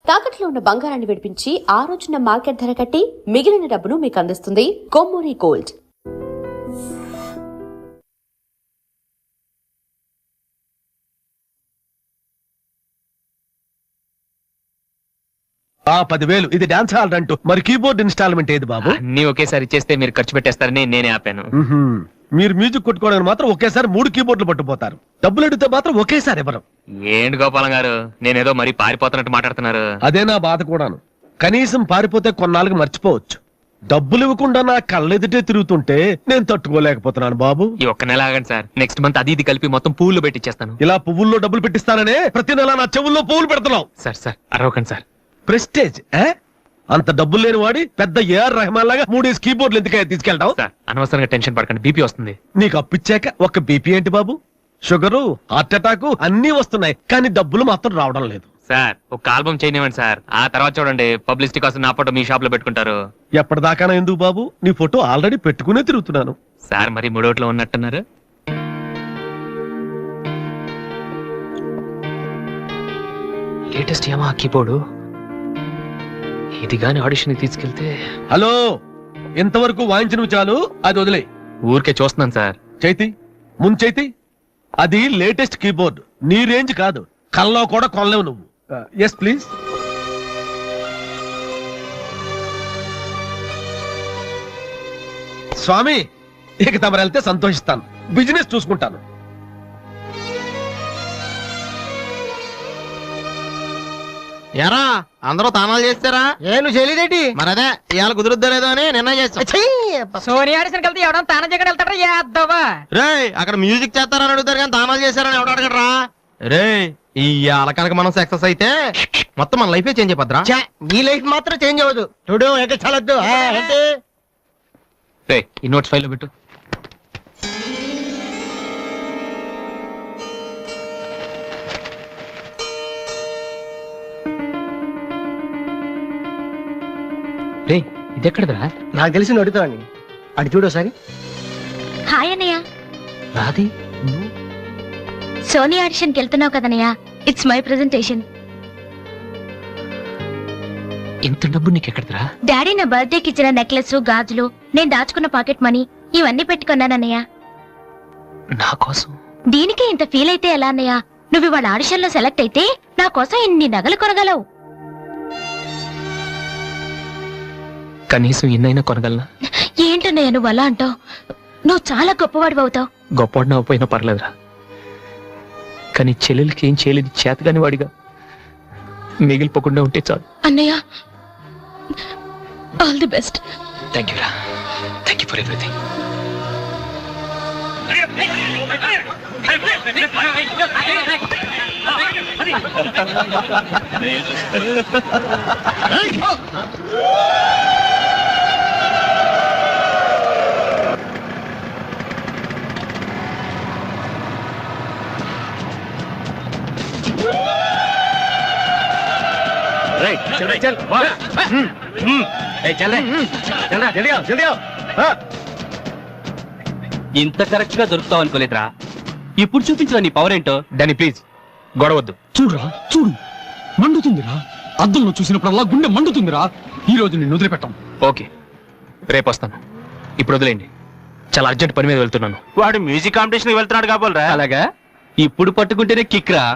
తాకట్లో ఉన్న బంగారాన్ని విడిపించి ఆ రోజున మార్కెట్ ధర కట్టి మిగిలిన డబ్బును మీకు అందిస్తుంది కొమ్మూరి గోల్డ్. ఆ 10,000 ఇది డాన్స్ హాల్ అంటూ మరి కీబోర్డ్ ఇన్స్టాల్మెంట్ ఏది బాబు? అన్ని ఒకేసారి ఇచ్చేస్తే మీరు ఖర్చు పెట్టేస్తారని నేనే ఆపాను. మీరు మ్యూజిక్ కొట్టుకోవడానికి మాత్రం ఒకేసారి 3 కీబోర్డులు పట్టుపోతారు. డబ్బులు అడిగితే మాత్రం ఒకేసారి ఇవ్వరు. ఏంటి గోపాలం గారు, నేనేదో మరీ పారిపోతున్నట్టు మాట్లాడుతున్నారు. అదే నా బాధ కూడాను. కనీసం పారిపోతే కొన్నాళ్ళకి మర్చిపోవచ్చు. డబ్బులు ఇవ్వకుండా నా కళ్ళెదుటే తిరుగుతుంటే నేను తట్టుకోలేకపోతున్నాను బాబు. ఈ ఒక్క నెల ఆగండి సార్, నెక్స్ట్ మంత్ అది ఇది కలిపి మొత్తం పువ్వులు పెట్టిచ్చేస్తాను. ఇలా పువ్వుల్లో డబ్బులు పెట్టిస్తాననే ప్రతి నెల నా చెవుల్లో పువ్వులు పెడుతున్నావు. Sir అరవకండి sir. ప్రెస్టేజ్ అంత డబ్బులు లేని వాడి పెద్ద ఏఆర్ రెహమాన్ లాగా 3 కీబోర్డులు ఎందుకు తీసుకెళ్తావు? సార్ అనవసరంగా టెన్షన్ పడకండి, బీపీ వస్తుంది. నీకు అప్పిచ్చాక ఒక్క బీపీ ఏంటి బాబు? షుగరు, హార్ట్ అటాక్ అన్ని వస్తున్నాయి, కానీ డబ్బులు మాత్రం రావడం లేదు. సార్ ఒక ఆల్బమ్ చేయనివ్వండి సార్, ఆ తర్వాత చూడండి పబ్లిసిటీ కోసం నా ఫోటో మీ షాప్ లో పెట్టుకుంటారు. ఎప్పటిదాకా ఎందుకు బాబు? నీ ఫోటో ఆల్రెడీ పెట్టుకునే తిరుగుతున్నాను. సార్ మరి మూడోట్లో ఉన్నట్టున్నారు. లేటెస్ట్ ఏమా కీబోర్డు, ఇది గాని ఆడిషన్ తీసుకెళ్తే. హలో, ఇంతవరకు వాయించినవి చాలు, అది వదిలే. ఊరికే చూస్తున్నాను సార్. చైతి ముంచైతి, అది లేటెస్ట్ కీబోర్డ్, నీ రేంజ్ కాదు, కల్లో కూడా కొనలేవు నువ్వు. Yes please. స్వామి, ఇక తమరు వెళ్తే సంతోషిస్తాను, బిజినెస్ చూసుకుంటాను. ఎరా అందరూ తానాలు చేస్తారా? నువ్వు చేయలేదేటి? మరి అదే ఇవాళ కుదురుద్దో లేదో అని నిర్ణయం చేస్తా. సోనియా ఆడిషన్ కలిసి ఎవడం తానం చేయడం వెళ్తాడా? యాదవా రే, అక్కడ మ్యూజిక్ చేస్తారని అడుగుతారు కానీ తానాలు చేస్తారని ఎవడు అడగడరా? రే, ఇవాళ కనుక మనం సక్సెస్ అయితే మొత్తం మన లైఫే చేంజ్ అయిపోద్రా. నీ లైఫ్ మాత్రం చేంజ్ అవ్వదు. చూడు చాలద్దు. రే ఈ నోట్స్ ఫైల్ లో పెట్టు. రే ఇది ఎక్కడదా? నాకు తెలిసి అడుగుతావని అడి చూడు ఒకసారి. హాయ్ అన్నయ్య. రాది, సోనీ ఆడిషన్కి వెళ్తున్నావు కదన్నయ్య, ఇట్స్ మై ప్రెజెంటేషన్. ఇంత డబ్బు నీకెక్కడరా? డాడీ నా బర్త్డేకి ఇచ్చిన నెక్లెస్, గాజులు, నేను దాచుకున్న పాకెట్ మనీ ఇవన్నీ పెట్టుకున్నానన్నయ్య. నా కోసం? దీనికే ఇంత ఫీల్ అయితే ఎలా అన్నయ్య? నువ్వు ఇవాళ ఆడిషన్ లో సెలెక్ట్ అయితే నా కోసం ఇన్ని నగలు కొనగలవు. కనీసం ఇన్నైనా కొనగలనా? ఏంటన్నయ్య నువ్వు అలా అంటావు? నువ్వు చాలా గొప్పవాడు అవుతావు. గొప్పవాడిని అవ్వపోయినా పర్లేదురా, కానీ చెల్లెలకి ఏం చేయలేదు చేతగాని వాడిగా మిగిలిపోకుండా ఉంటే చాలు. అన్నయ్య, all the best. Thank you రా, థ్యాంక్ యూ ఫర్ ఎవ్రీథింగ్. ఇంత కరెక్ట్ గా దొరుకుతావు అనుకోలేదురా. ఇప్పుడు చూపించిన నీ పవర్ ఏంటో. డానీ ప్లీజ్ గొడవద్దు. చూడురా చూడు, మండుతుందిరా. అద్దంలో చూసినప్పుడల్లా గుండె మండుతుందిరా. ఈ రోజు నిన్ను వదిలిపెట్టాం. ఓకే, రేపు వస్తాను. ఇప్పుడు వదిలేండి, చాలా అర్జెంట్ పని మీద వెళ్తున్నాను. వాడు మ్యూజిక్ కాంపిటీషన్ వెళ్తున్నాడు కాబోలరా. అలాగా? ఇప్పుడు పట్టుకుంటేనే కిక్ రా.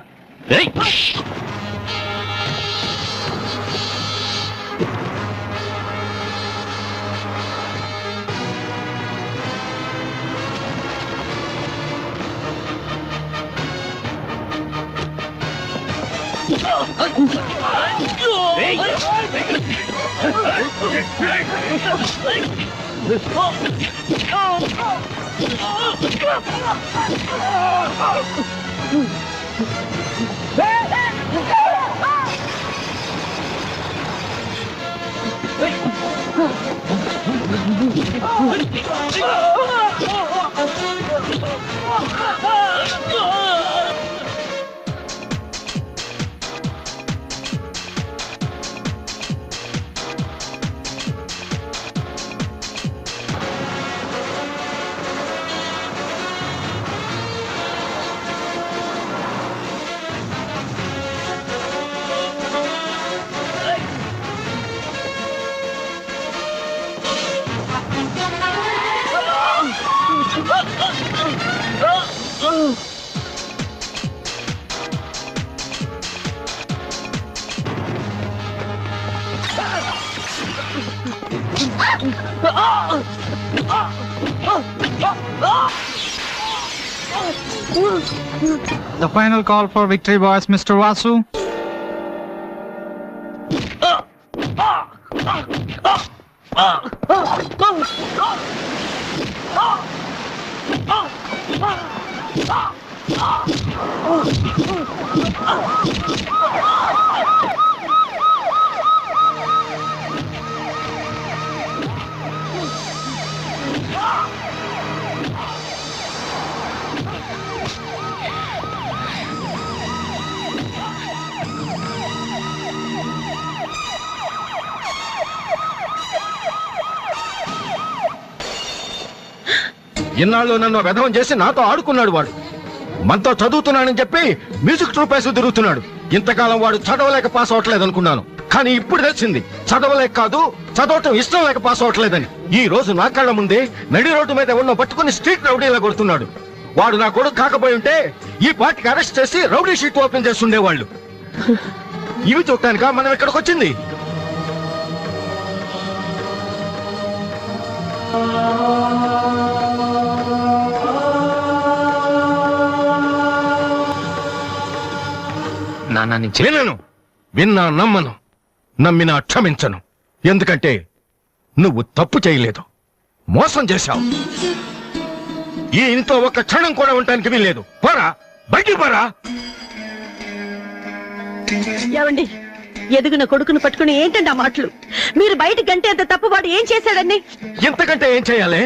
The final call for victory boys, Mr. Vasu. ఇన్నాళ్ళు నన్ను వెధవం చేసి నాతో ఆడుకున్నాడు వాడు. మనతో చదువుతున్నానని చెప్పి మ్యూజిక్ ట్రూప్ వేసి తిరుగుతున్నాడు. ఇంతకాలం వాడు చదవలేక పాస్ అవట్లేదు అనుకున్నాను, కానీ ఇప్పుడు తెలిసింది చదవలేక కాదు, చదవటం ఇష్టం లేక పాస్ అవట్లేదని. ఈ రోజు నా కళ్ళ ముందే నడి రోడ్డు మీద ఉన్న పట్టుకుని స్ట్రీట్ రౌడీలా కొడుతున్నాడు. వాడు నా కొడుకు కాకపోయి ఉంటే ఈ పార్టీకి అరెస్ట్ చేసి రౌడీ షీట్ ఓపెన్ చేస్తుండేవాళ్ళు. ఇవి చూడటానికా మనం ఇక్కడికి వచ్చింది? నాన్న నేను వినను, విన్నా నమ్మను, నమ్మినా క్షమించను. ఎందుకంటే నువ్వు తప్పు చేయలేదు, మోసం చేశావు. ఈ ఇంట్లో ఒక్క క్షణం కూడా ఉండటానికి వీల్లేదు. పోరా, బయటికి పోరా. ఏమండి, ఎదుగున కొడుకును పట్టుకుని ఏంటండి ఆ మాటలు? మీరు బయట గంటే అంత తప్పు వాడు ఏం చేశాడండి? ఇంతకంటే ఏం చేయాలి?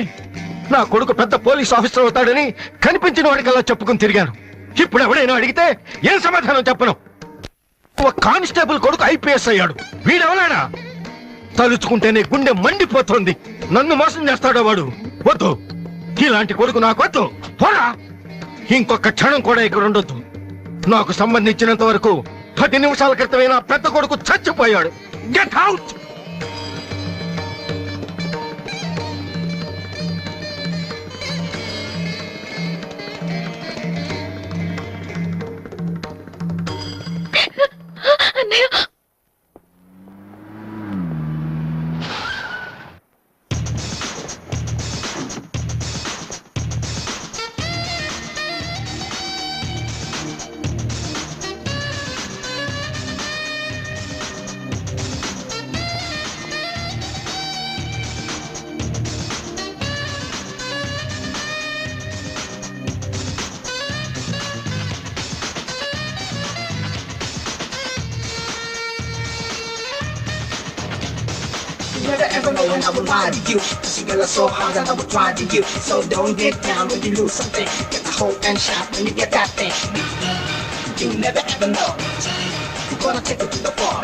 నా కొడుకు పెద్ద పోలీస్ ఆఫీసర్ అవుతాడని కనిపించిన వాడికల్లా చెప్పుకుని తిరిగాను. ఇప్పుడు ఎవడైనా అడిగితే ఏం సమాధానం చెప్పను? ఒక కానిస్టేబుల్ కొడుకు ఐపీఎస్ అయ్యాడు. వీడెవలాడా? తలుచుకుంటేనే గుండె మండిపోతుంది. నన్ను మోసం చేస్తాడో వాడు. వద్దు, ఇలాంటి కొడుకు నాకు వద్దు. పోరా, ఇంకొక క్షణం కూడా ఇక్కడ ఉండొద్దు. నాకు సంబంధించినంత వరకు 10 నిమిషాల క్రితమే నా పెద్ద కొడుకు చచ్చిపోయాడు. Get out. Never ever know when I would lie to you. She got us so hard that I would try to you. So don't get down when you lose something. Get the hope and shot when you get that thing. You never ever know. You're gonna take it to the floor.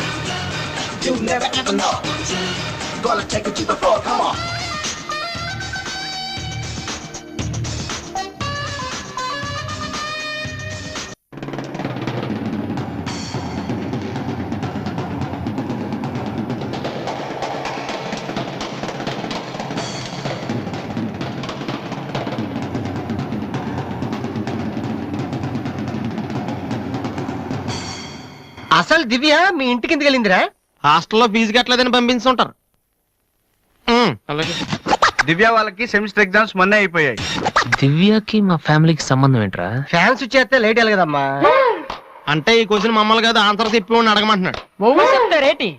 You never ever know. You're gonna take it to the floor. Come on. అసలు దివ్య మీ ఇంటికి ఎందుకు వెళ్ళిందిరా? హాస్టల్లో fee కట్టలేదని పంపించుంటారు. దివ్య వాళ్ళకి semester exams మొన్నే అయిపోయాయి. దివ్యకి మా ఫ్యామిలీకి సంబంధం ఏంట్రా? ఫ్యాన్స్ చేస్తే లేట్ వెళ్ళి కదమ్మా. అంటే ఈ క్వశ్చన్ మమ్మల్ని కాదు ఆన్సర్ చెప్పి అడగమంటున్నాడు. చెప్తారేటి?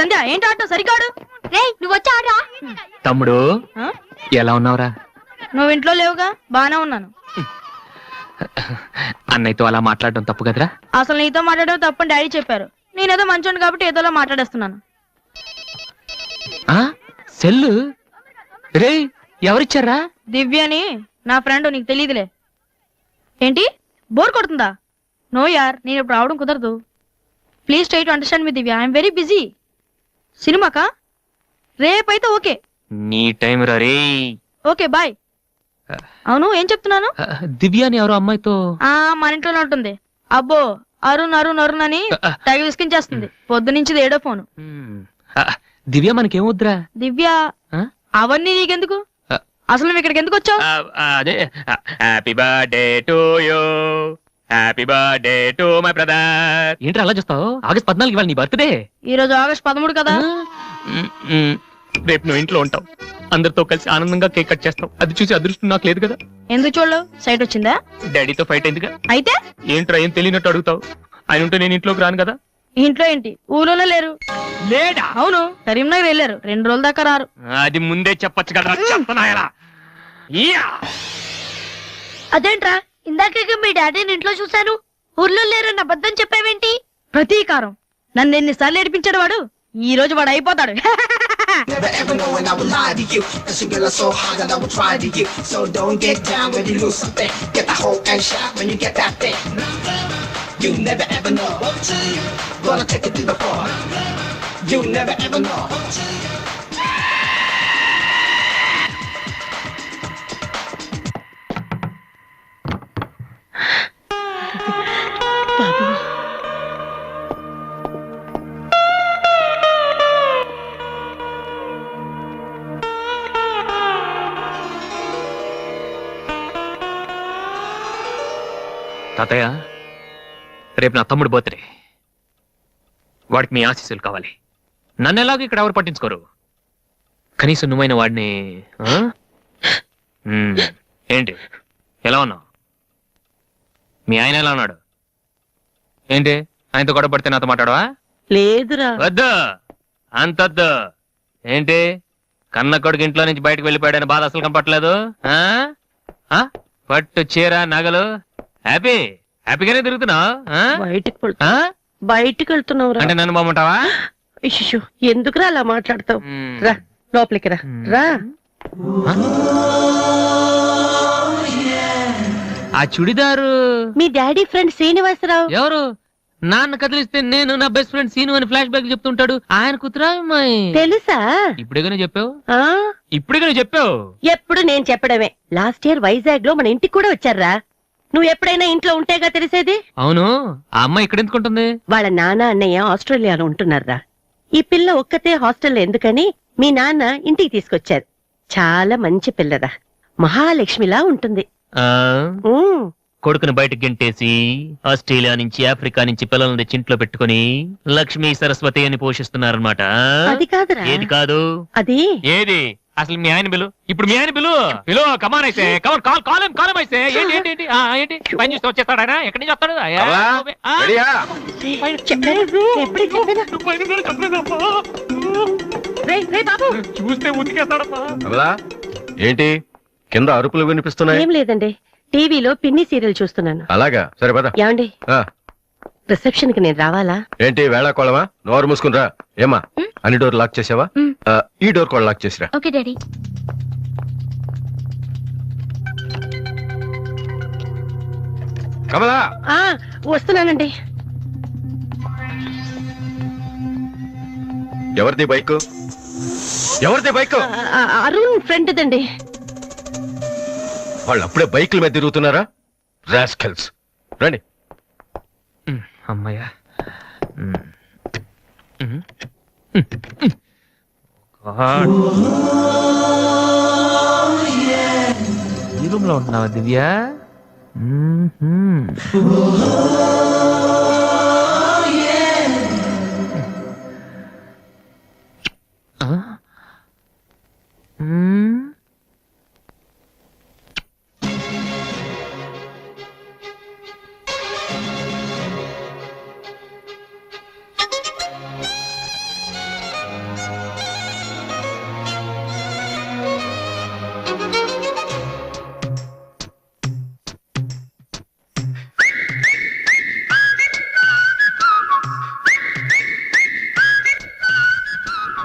సంధ్య ఏంటి ఆటో సరికాడు? నువ్వు వచ్చారా? తమ్ముడు ఎలా ఉన్నావురా? నువ్వు ఇంట్లో లేవుగా? బానే ఉన్నాను. అన్నయ్యతో అలా మాట్లాడడం తప్పు కదరా? అసలు నీతో మాట్లాడడం తప్పని డాడీ చెప్పారు. నేనేదో మంచోడు కాబట్టి ఏదోలా మాట్లాడేస్తున్నాను. సెల్లు రే ఎవరిచ్చారా? దివ్యని, నా ఫ్రెండ్, నీకు తెలియదులే. ఏంటి బోర్ కొడుతుందా? నో యార్, నేను ఇప్పుడు రావడం కుదరదు. Please try to understand me Divya, I'm very busy. సినిమాకా? రేపైతే ఓకే. నీ టైం రే. Okay bye. అవును, ఏం చెప్తున్నాను? దివ్య అని ఎవరో అమ్మాయితో మన ఇంట్లోనే ఉంటుంది. అబ్బో, అరుణ్ అరుణ్ అరుణ్ అని తెగ విసికించేస్తుంది. పొద్దు నుంచి ఏడో ఫోను. దివ్య మనకేమొద్దురా? దివ్య అవన్నీ నీకెందుకు? అసలు నువ్వు ఇక్కడికి ఎందుకు వచ్చావు? అదే happy birthday to you, happy birthday to my brother. ఏంటి అలా చూస్తావు? ఆగస్ట్ 14 ఇవాళ నీ బర్త్డే. ఈ రోజు ఆగస్ట్ 13 కదా. రేపు నువ్వు ఇంట్లో ఉంటావు, అందరితో కలిసి ఆనందంగా కేక్ కట్ చేస్తావు. అది చూసి అదృష్టం నాకు లేదు కదా. ఎందుకు చూడలేవు? సైట్ వచ్చిందా? డాడీతో ఫైట్ అయిందిగా. అయితే ఏంట్రా ఏం తెలియనట్టు అడుగుతావు? ఆయన ఉంటే నేను ఇంట్లోకి రాను కదా. ఇంట్లో ఏంటి? ఊళ్ళోనే లేరు. లేడా? అవును, కరీంనగర్ వెళ్ళారు. 2 రోజుల దాకా రారు. అది ముందే చెప్పొచ్చు కదా. చెప్తున్నాయలా? అదేంట్రా, ఇందాకే మీ డాడీని ఇంట్లో చూశాను, ఊర్లో లేరన్న అబద్ధం చెప్పావేంటి? ప్రతీకారం. నన్ను ఎన్నిసార్లు ఏడిపించాడు వాడు. ఈ రోజు వాడు అయిపోతాడు. Never ever knowing I would lie to you. Cause your girl is so hot that I would try to you. So don't get down when you lose something. Get the hope and shot when you get that thing. You never ever know. Gonna take it to the floor. You never ever know. తాతయ్య, రేపు నా తమ్ముడు birthday. వాడికి మీ ఆశీస్సులు కావాలి. నన్ను ఎలాగో ఇక్కడ ఎవరు పట్టించుకోరు. కనీసం నువ్వైన వాడిని. ఏంటి ఎలా ఉన్నావు? మీ ఆయన ఎలా ఉన్నాడు? ఏంటి ఆయనతో గొడవ పడితే నాతో మాట్లాడవా? లేదురా. వద్దు, అంతొద్దు. ఏంటి కన్న కొడుకు ఇంట్లో నుంచి బయటకు వెళ్ళిపోయాడని బాధ అసలు కనపట్లేదు. పట్టు చీర నగలు హ్యాపీగానే తిరుగుతున్నావు. బయటికి వెళ్తున్నావు అంటే నన్ను బాగుంటావా? ఎందుకురా అలా మాట్లాడతావు? రా లోపలికి రా. రా. ఆ చుడిదారు మీ డాడీ ఫ్రెండ్ శ్రీనివాసరావు. ఎవరు? నాన్న కదిలిస్తే నేను నా బెస్ట్ ఫ్రెండ్ సీను అని ఫ్లాష్ బ్యాక్ చెప్తుంటాడు. ఆయన కూతురా అమ్మాయి? తెలుసా? ఇప్పుడేగానే చెప్పావు. ఎప్పుడు నేను చెప్పడమే. లాస్ట్ ఇయర్ వైజాగ్ లో మన ఇంటికి కూడా వచ్చారా. నువ్వు ఎప్పుడైనా ఇంట్లో ఉంటేగా తెలిసేది. అవును, ఆ అమ్మాయి ఇక్కడ ఎందుకుంటుంది? వాళ్ళ నాన్న అన్నయ్య ఆస్ట్రేలియాలో ఉంటున్నారా. ఈ పిల్ల ఒక్కతే హాస్టల్లో ఎందుకని మీ నాన్న ఇంటికి తీసుకొచ్చారు. చాలా మంచి పిల్లరా, మహాలక్ష్మిలా ఉంటుంది. కొడుకుని బయటకు గెంటేసి ఆస్ట్రేలియా నుంచి ఆఫ్రికా నుంచి పిల్లల్ని తెచ్చి ఇంట్లో పెట్టుకుని లక్ష్మీ సరస్వతి అని పోషిస్తున్నారన్నమాట. అది కాదురా. ఏది కాదు? అది ఏది అసలు? మీ ఆయన బిలు. ఇప్పుడు మీ ఆయన బిలు కమాన్ అయితే కాలం అయితే ఏంటి పని చూస్తే వచ్చేస్తాడు ఆయన. ఎక్కడి నుంచి వస్తాడు? చూస్తే ఉతికేస్తాడమ్మా. ఏంటి కింద అరుపులు వినిపిస్తున్నాయి? ఏం లేదండి, టీవీలో పిన్ని సీరియల్ చూస్తున్నాను. అలాగా, సరే పద. ఏమండి, రిసెప్షన్ కి నేను రావాలా? ఏంటి వేళ కోళమా? నోరు మూసుకుని రా. ఏమా అన్ని డోర్ లాక్ చేసావా? ఈ డోర్ కూడా లాక్ చేసిరా. Okay daddy. కమలా, వస్తున్నానండి. ఎవరిది బైక్? అరుణ్ ఫ్రెండ్ దండి. వాళ్ళు అప్పుడే బైకుల మీద తిరుగుతున్నారా? రాస్కల్స్. రండి. అమ్మయ్యా. ఈ రూమ్ లో ఉంటున్నావా దివ్య?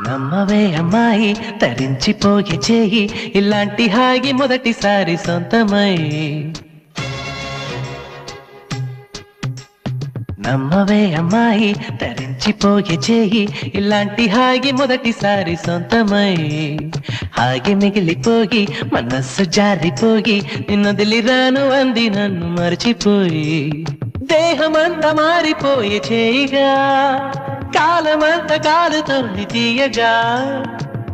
నమ్మవే అమ్మాయి తరించిపోయే చేయి, ఇలాంటి హాయి మొదటిసారి సొంతమై. నమ్మవే అమ్మాయి తరించిపోయే చేయి, ఇలాంటి హాయి మొదటిసారి సొంతమై. హాగి మిగిలిపోయి మనస్సు జారిపోయి నిన్నొదిలిరాను అంది నన్ను మర్చిపోయి. దేహమంతా మారిపోయే చేయిగా కాలమంతా కాలుతోంది తీయగా.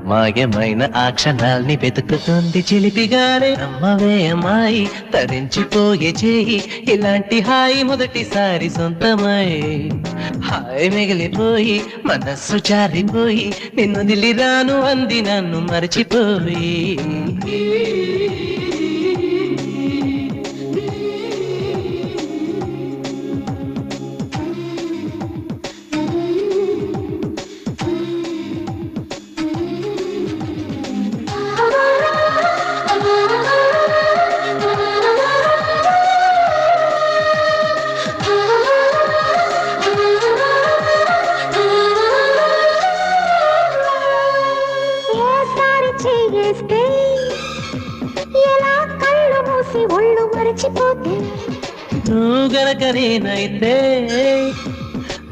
మాయమైన ఆ క్షణాల్ని వెతుకుతుంది చిలిపిగానే. అమ్మవే అమ్మాయి తరించిపోయే చేయి ఇలాంటి హాయి మొదటిసారి సొంతమై. హాయి మిగిలిపోయి మనస్సు జారిపోయి నిన్ను నిలిరాను అంది నన్ను మరచిపోయి. నువ్వు గనక నేనైతే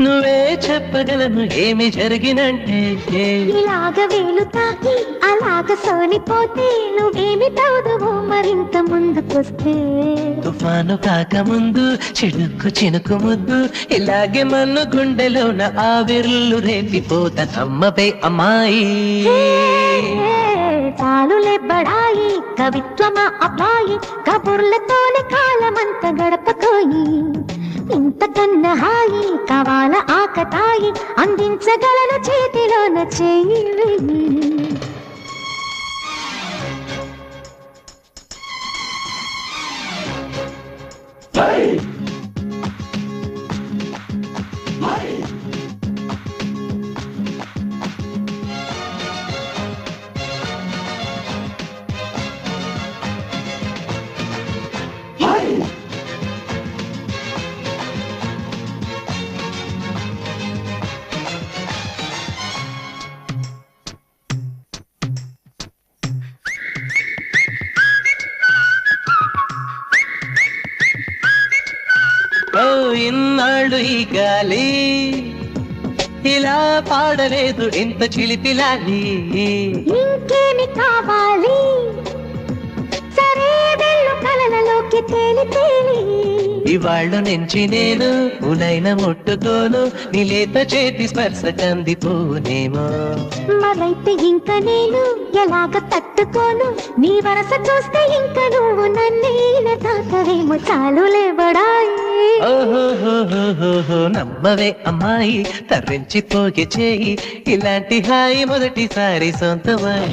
నువ్వే చెప్పగలను ఏమి జరిగినంటే. ఇలాగ వేలు తాకి అలాగ సోలిపోతే నువ్వేమి తౌదువు మరింత ముందుకొస్తే. తుఫాను కాకముందు చినుకు చినుకు ముద్దు ఇలాగే మన్ను గుండెలోన ఆవిర్లు రేపిపోతా. అమ్మపై అమ్మాయి చాలులే బడాయి కవిత్వమా అబ్బాయి కబుర్లతోనే కాలమంత గడపకోయి. ఇంతకన్నా హాయి కావాల ఆకతాయి అందించగలను చేతిలోన చేయి. ఇన్నాళ్ళు ఈ గాలి ఇలా పాడలేదు ఇంత చిలిపిలాలి. ఇంకేమి కావాలి సరే వెళ్ళు కలలలోకి తేలి తేలి. ఇవాళ్ళ నుంచి నేను ఉలైన ముట్టుకోను నీలేత చేతి స్పర్శ కందిపోనేమో. మరైతే ఇంక నేను ఎలాగ తట్టుకోను నీ వరస చూస్తే ఇంక నువ్వు నన్నేల తాకవేమో. చాలులే బడాయి ఓహో నమ్మవే అమ్మాయి తరించిపోగే చేయి ఇలాంటి హాయి మొదటిసారి సొంతమై.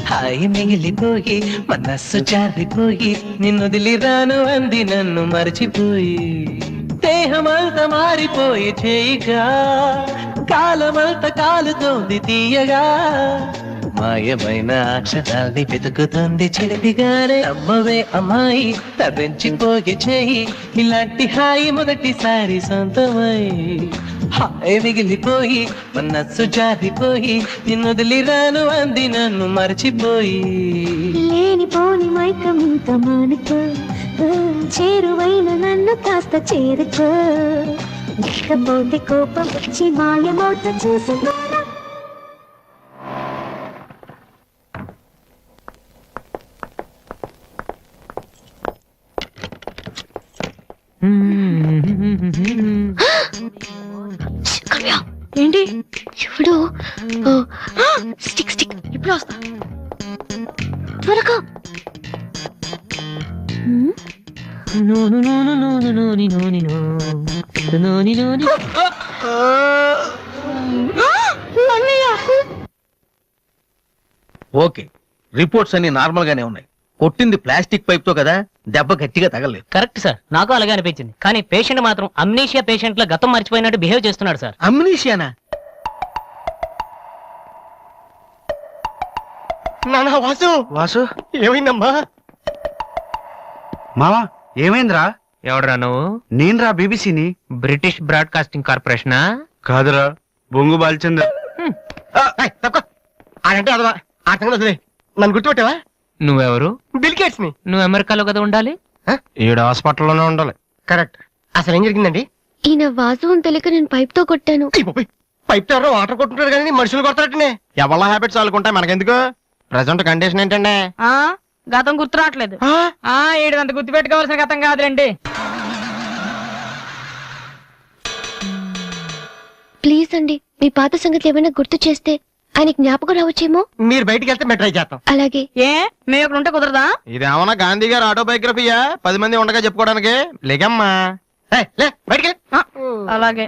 హాయి మిగిలిపోయి మనస్సు జారిపోయి నిన్ను వదిలిరాను అంది నన్ను మరచిపోయి. దేహమంతా మారిపోయి చేయిగా కాలమంతా కాలుతోంది తీయగా. మాయమైన అక్షరాల్ని వెతుకుతుంది చిలిపిగానే. అమ్మవే అమ్మాయి తరించిపోగే చేయి ఇలాంటి హాయి మొదటిసారి సొంతమై. హాయి మిగిలిపోయి మనస్సు జారిపోయి నిన్ను వదిలిరాను అంది నన్ను మరచిపోయి. లేనిపోని మైకం ఇంత మానుకో చేరువైన నన్ను కాస్త చేరుకో. ఇకపోతే కోపం వచ్చి మాయమౌత చూసుకో. ఏంటి ఇప్పుడు స్టిక్ స్టిక్ ఇప్పుడు వస్తా త్వరగా. ఓకే రిపోర్ట్స్ అన్ని నార్మల్ గానే ఉన్నాయి. కొట్టింది ప్లాస్టిక్ పైప్ తో కదా, దెబ్బ గట్టిగా తగలేదు. కరెక్ట్ సార్, నాకు అలాగే అనిపించింది. కానీ పేషెంట్ మాత్రం అమ్నీషియా పేషెంట్ లా గతం మర్చిపోయినట్టు బిహేవ్ చేస్తున్నాడు సార్. అమ్నీషియానా? నానా వాసు వాసు ఏమైందమ్మా? మావా ఏమైందిరా? ఎవడరా నువ్వు? నేనురా బీబీసీని. British broadcasting కార్పొరేషనా? కాదురా బొంగు బాల్చందర్. అంటే అదవా ఆ సంగతి నన్ను గుర్తుపెట్టావా? నువ్వెవరు? బిల్ గేట్స్ ని. నువ్వు అమెరికాలో కదా ఉండాలి? ఈడ హాస్పిటల్లోనే ఉండాలి. కరెక్ట్. అసలు ఏం జరిగిందండి? ఈయన వాసు అని తెలియక నేను పైప్ తో కొట్టాను. పైప్ తో ఎవరో వాటర్ కొట్టుంటారు కానీ మనుషులు కొడతారటనే. ఎవరి హ్యాబిట్స్ వాళ్ళకుంటాయి, మనకెందుకు? ప్రెసెంట్ కండిషన్ ఏంటండి? గతం గుర్తు రావట్లేదు. ఏడంత గుర్తు పెట్టుకోవాల్సిన గతం కాదులేండి. ప్లీజ్ అండి, మీ పాత సంగతి ఏమైనా గుర్తు చేస్తే ఆయనకి జ్ఞాపకం రావచ్చేమో. మీరు బయటికి వెళ్తే మేము ట్రై చేస్తాం. అలాగే. ఏ మేము ఇక్కడ ఉంటే కుదరదా? ఇదేమన్నా గాంధీ గారు ఆటోబయోగ్రఫీయా 10 మంది ఉండగా చెప్పుకోవడానికి? లేకమ్మా లే బయటికి. అలాగే.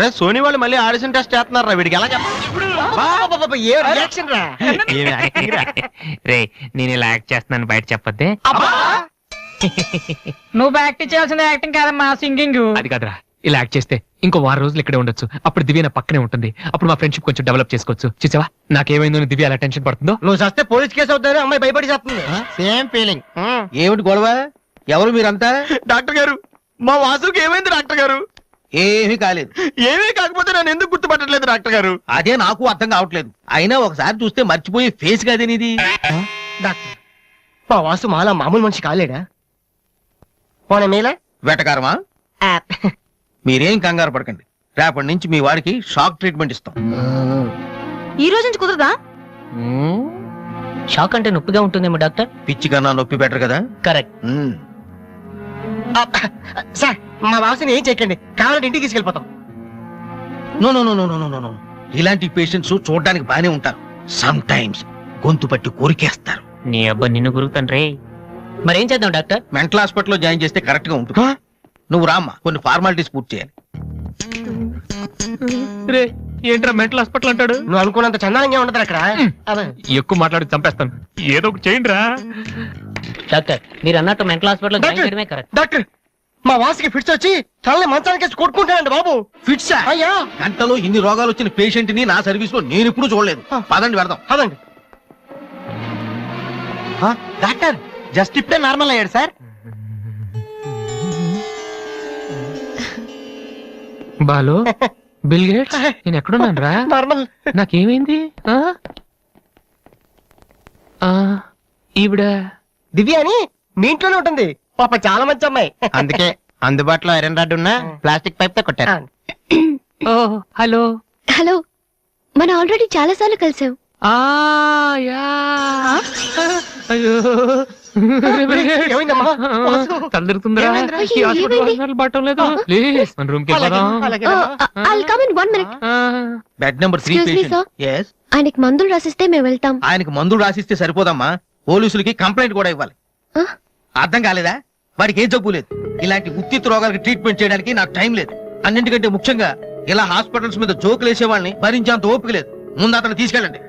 రే సోనీ వాళ్ళు మళ్ళీ ఆడిషన్ టెస్ట్ చేస్తున్నారా? వీడికి ఎలా చెప్పాలి? రే నేను ఇలా యాక్ట్ చేస్తున్నాను బయట చెప్పొద్దే. నువ్వు యాక్టింగ్ చేయాల్సిన యాక్టింగ్ కాదమ్మా, సింగింగ్. అది కాదురా, ఇలా యాక్ట్ చేస్తే ఇంకో 10 రోజులు ఇక్కడే ఉండొచ్చు. అప్పుడు దివ్య నా పక్కనే ఉంటుంది. అప్పుడు మా ఫ్రెండ్షిప్ కొంచెం డెవలప్ చేసుకోవచ్చు. చూసావా నాకేమైందో దివ్య అలా టెన్షన్ పడుతుందో. నువ్వు చస్తే పోలీస్ కేసు అవుతారు. అమ్మాయి భయపడి చేస్తుంది. Same feeling. ఏమిటి గొడవ? ఎవరు మీరంతా? డాక్టర్ గారు, మా వాసుకి ఏమైంది డాక్టర్ గారు? ఏమీ కాలేదు. ఏమీ కాకపోతే నన్ను ఎందుకు గుర్తుపట్టట్లేదు డాక్టర్ గారు? అదే నాకు అర్థం కావట్లేదు. అయినా ఒకసారి చూస్తే మర్చిపోయే ఫేస్ కాదే నీది. డాక్టర్, మా వాసు మాలా మామూలు మనిషి కాలేడా? పోనీ మీలా వెటకారమా? మీరేం కంగారు పడకండి. రేపటి నుంచి మీ వాడికి షాక్ ట్రీట్మెంట్ ఇస్తాం. ఈ రోజు నుంచి కుదరదా? షాక్ అంటే నొప్పిగా ఉంటుందేమో డాక్టర్. పిచ్చి కన్నా నొప్పి బెటర్ కదా. కరెక్ట్. సార్ మా వాసుని ఏం చేయకండి, కావాలంటే ఇంటికి తీసుకెళ్ళిపోతాం. No no no no no no no. ఇలాంటి పేషెంట్స్ చూడడానికి బానే ఉంటారు. సమ్ టైమ్స్ గొంతు పట్టి కోరికేస్తారు. నీ అబ్బా నిన్ను గురుకుతాను. మరేం చేద్దాం డాక్టర్? మెంటల్ హాస్పిటల్లో జాయిన్ చేస్తే కరెక్ట్ గా ఉంటుంది. నువ్వు రామ్మా, కొన్ని ఫార్మాలిటీస్ పూర్తి చేయాలి. రే ఏంట్రా మెంటల్ హాస్పిటల్ అంటాడు? నువ్వు అనుకున్నంత చందానంగా ఉండదు అక్కడ. ఎక్కువ మాట్లాడి చంపేస్తాను. ఏదో ఒకటి చేయండి రా. డాక్టర్ మీరు అన్నట్టు మెంటల్ హాస్పిటల్ జాయిన్ చేయడమే కరెక్ట్. డాక్టర్, మా వాసుకి ఫిట్స్ వచ్చి తలని మంచానికి కొట్టుకుంటానండి బాబు. ఫిట్స్ అయ్యా? గంటలో ఇన్ని రోగాలు వచ్చిన పేషెంట్ ని నా సర్వీస్ లో నేను ఇప్పుడు చూడలేదు. పదండి వెళ్దాం. పదండి. డాక్టర్ జస్ట్ ఇప్పుడే నార్మల్ అయ్యాడు సార్. బాలు, బిల్ గేట్స్, నేను ఎక్కడున్నాను రా? నార్మల్. నాకేమైంది? ఈవిడ దివ్య అని మీ ఇంట్లోనే ఉంటుంది. పాప చాలా మంచి అమ్మాయి. అందుకే అందుబాటులో ఐరన్ రాడ్ ఉన్న ప్లాస్టిక్ పైప్ తో కొట్టారు. హలో హలో, మనం ఆల్రెడీ చాలా సార్లు కలిసాం. తలదిరుతుందిరా. పట్టం లేదు. ప్లీజ్ మన రూమ్ కి బెడ్ నెంబర్ 3. ఆయనకి మందులు రాసిస్తే మేము వెళ్తాం. ఆయనకి మందులు రాసిస్తే సరిపోదమ్మా, పోలీసులకి కంప్లైంట్ కూడా ఇవ్వాలి. అర్థం కాలేదా? వాడికి ఏం జబ్బు లేదు. ఇలాంటి ఉత్తిత్ రోగాలకి ట్రీట్మెంట్ చేయడానికి నాకు టైం లేదు. అన్నింటికంటే ముఖ్యంగా ఇలా హాస్పిటల్స్ మీద జోకులు వేసే వాళ్ళని భరించేంత ఓపిక లేదు. ముందు అతను తీసుకెళ్ళండి.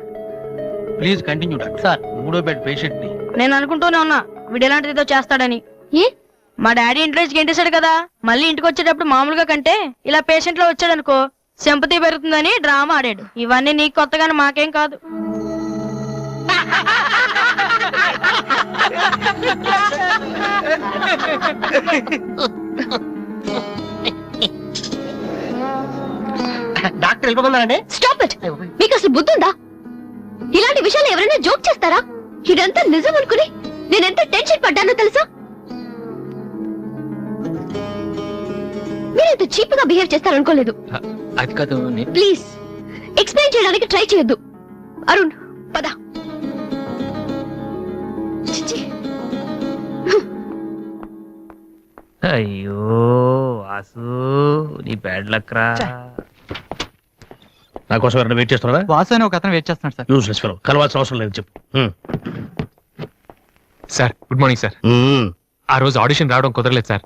Please continue doctor. సార్ 3వ బెడ్ పేషెంట్ ని. నేను అనుకుంటూనే ఉన్నా వీడు ఎలాంటిదో చేస్తాడని. మా డాడీ ఇంట్రెస్ట్ గెంటేశాడు కదా, మళ్ళీ ఇంటికి వచ్చేటప్పుడు మామూలుగా కంటే ఇలా పేషెంట్ లో వచ్చాడు అనుకో సింపతి పెరుగుతుందని డ్రామా ఆడాడు. ఇవన్నీ నీకు కొత్తగానే మాకేం కాదు. డాక్టర్ వెళ్ళిపోతున్నారండి. Stop it. మీకు అసలు బుద్ధి ఉందా? ఇలాంటి విషయాలు ఎవరైనా జోక్ చేస్తారా? ఇదంతా నిజం అనుకుని నేనెంత టెన్షన్ పడ్డానో తెలుసా? మీరెంత చీప్ గా బిహేవ్ చేస్తారనుకోలేదు. అది కాదు. ప్లీజ్ ఎక్స్ప్లెయిన్ చేయడానికి ట్రై చేయొద్దు. అరుణ్ పద. అయ్యో వాసు, నీ బ్యాడ్ లక్ రా. నా కోసం ఎవరైనా వెయిట్ చేస్తున్నారా? వాసు అని ఒక అతను వెయిట్ చేస్తున్నాడు సార్. యూస్లెస్ ఫెలో, కలవాల్సిన అవసరం లేదు. చెప్పు. Sir good morning sir. ఆ రోజు ఆడిషన్ రావడం కుదరలేదు సార్.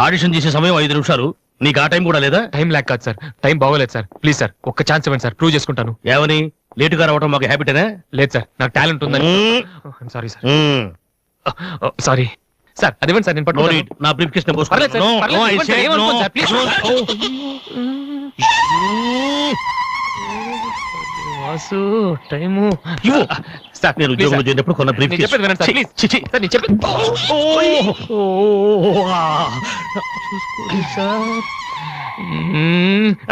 ఆడిషన్ చేసే సమయం 5 నిమిషాలు. నీకు ఆ టైం కూడా లేదా? టైం లేక కాదు సార్, టైం బాగోలేదు సార్. ప్లీజ్ సార్ ఒక్క ఛాన్స్ ఇవ్వండి సార్, ప్రూవ్ చేసుకుంటాను. ఏమని? లేటుగా రావడం మాకు హ్యాబిటేనా? లేదు సార్, నాకు టాలెంట్ ఉందని. Sorry sir. సారీ సార్, అదేవండి సార్, నేను పట్టుకోలేదు. నా briefcase Vasu time sir, నేను ఉద్యోగంలో చేరినప్పుడు కొన్న బ్రీఫ్ కేస్. చెప్పేది వినండి సార్, ప్లీజ్. సార్ నేను చెప్పేది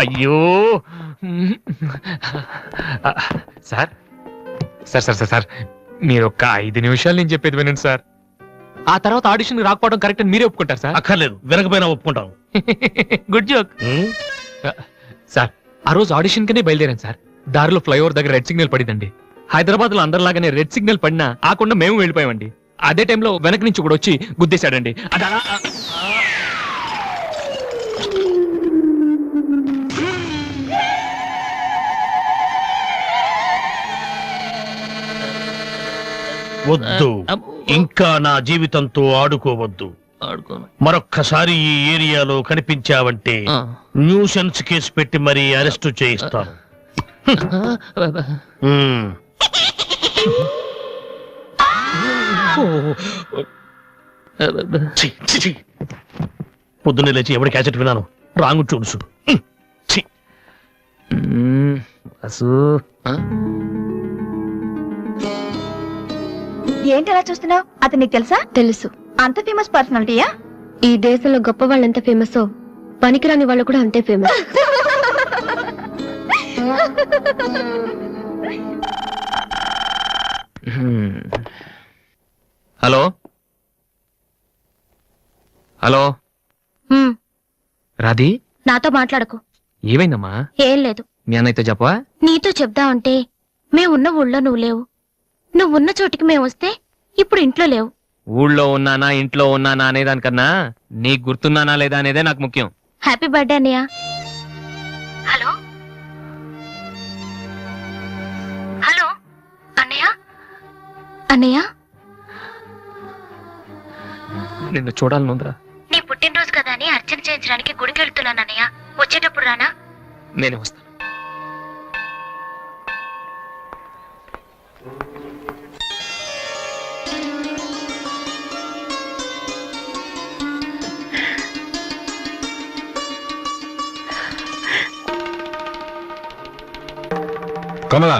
అయ్యో sir sir sir sir sir మీరు ఒక్క 5 నిమిషాలు నేను చెప్పేది వినండి సార్. ఆ తర్వాత ఆడిషన్ రాకపోవడం కరెక్ట్ అని మీరే ఒప్పుకుంటారు సార్? అక్కర్లేదు, వినకపోయినా ఒప్పుకుంటాం. Good joke sir. ఆ రోజు ఆడిషన్ కనే బయలుదేరాను సార్. దారిలో ఫ్లైఓవర్ దగ్గర రెడ్ సిగ్నల్ పడిందండి. హైదరాబాద్ లో అందరిలాగానే రెడ్ సిగ్నల్ పడినా ఆకుండా మేము వెళ్ళిపోయామండి. అదే టైంలో వెనక నుంచి కూడా వచ్చి గుద్దేశాడండి. అది అలా వద్దు, ఇంకా నా జీవితంతో ఆడుకోవద్దు. మరొక్కసారి ఈ ఏరియాలో కనిపించావంటే న్యూసెన్స్ కేసు పెట్టి మరీ అరెస్టు చేయిస్తాను. పొద్దున్నే లేచి ఎవరి క్యాసెట్ విన్నాను, రాంగు చూడుసు. ఏంటి అలా చూస్తున్నావు? అతను నీకు తెలుసా? తెలుసు. అంత ఫేమస్ పర్సనాలిటీయా? ఈ దేశంలో గొప్ప వాళ్ళు ఎంత ఫేమస్, పనికిరాని వాళ్ళు కూడా అంతే ఫేమస్. హలో హలో రాధి, నాతో మాట్లాడకు. ఏమైందమ్మా? ఏం లేదు. మీ అన్నయ్యతో చెప్పవా? నీతో చెప్దామంటే మేమున్న ఊళ్ళో నువ్వు లేవు, నువ్వున్న చోటికి మేము వస్తే ఇప్పుడు ఇంట్లో లేవు. ఊళ్ళో ఉన్నానా ఇంట్లో ఉన్నానా అనేదానికన్నా నీకు గుర్తున్నానా లేదా అనేదే నాకు ముఖ్యం. హ్యాపీ బర్త్డే అన్నయ్య. హలో హలో అన్నయ్య. అన్నయ్య, నిన్ను చూడాలనుందిరా. నీ పుట్టినరోజు కదా అని అర్చన చేయించడానికి గుడికి వెళ్తున్నాను అన్నయ్య. వచ్చేటప్పుడు రానా? నేనే వస్తాను. కమలా,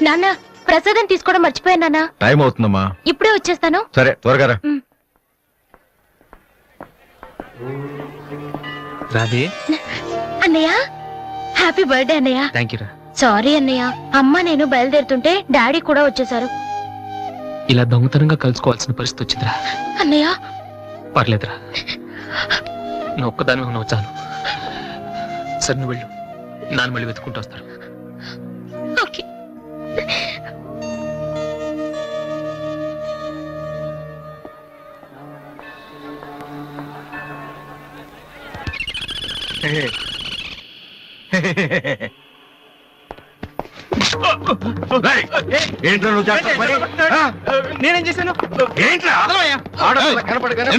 నాన్న, ప్రసాదం తీసుకోవడం మర్చిపోయాను నాన్న. టైం అవుతుందమ్మా. ఇప్పుడే వచ్చేస్తాను. సరే, త్వరగా రా. రాధే. అన్నయ్య, హ్యాపీ బర్త్డే అన్నయ్య. థ్యాంక్ యూ రా. సారీ అన్నయ్య, అమ్మ నేను బయలుదేరుతుంటే డాడీ కూడా వచ్చేసారు. ఇలా దొంగతనంగా కలుసుకోవాల్సిన పరిస్థితి వచ్చిందిరా. అన్నయ్య పర్లేదురా, నువ్వు ఒక్కదాని ఉన్నావు చాలు. సరే నువ్వు వెళ్ళు, నాన్న మళ్ళీ వెతుకుంటూ వస్తారు. ఓకే. ఏంట్రా నువ్వు చేస్తావు పని? నేనేం చేశాను? ఏంట్రా ఆడపిల్ల కనపడగానే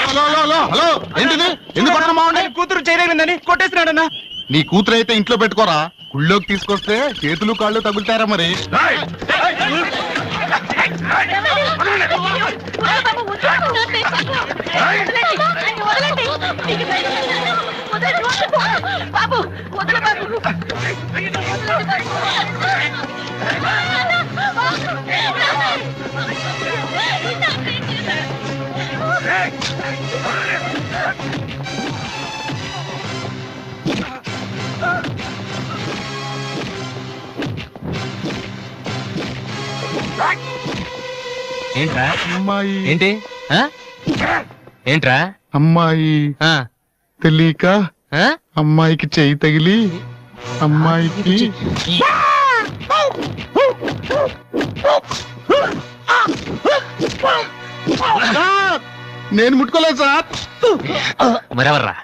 హలో, ఏంటిది? ఎందుకు కొడుతున్నావు? కూతురు చేయలేదని కొట్టేసినాడన్నా. నీ కూతురు అయితే ఇంట్లో పెట్టుకోరా, గుళ్ళోకి తీసుకొస్తే చేతులు కాళ్ళు తగులుతారా మరి. ఏంట్రా అమ్మాయి ఏంటి ఏంట్రా అమ్మాయి తెలియక అమ్మాయికి చెయ్యి తగిలి అమ్మాయికి నేను ముట్టుకోలేదు సార్. మరెవర్రా?